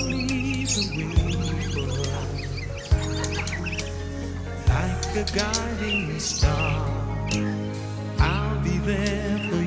lead the way for us. Like a guiding star, I'll be there for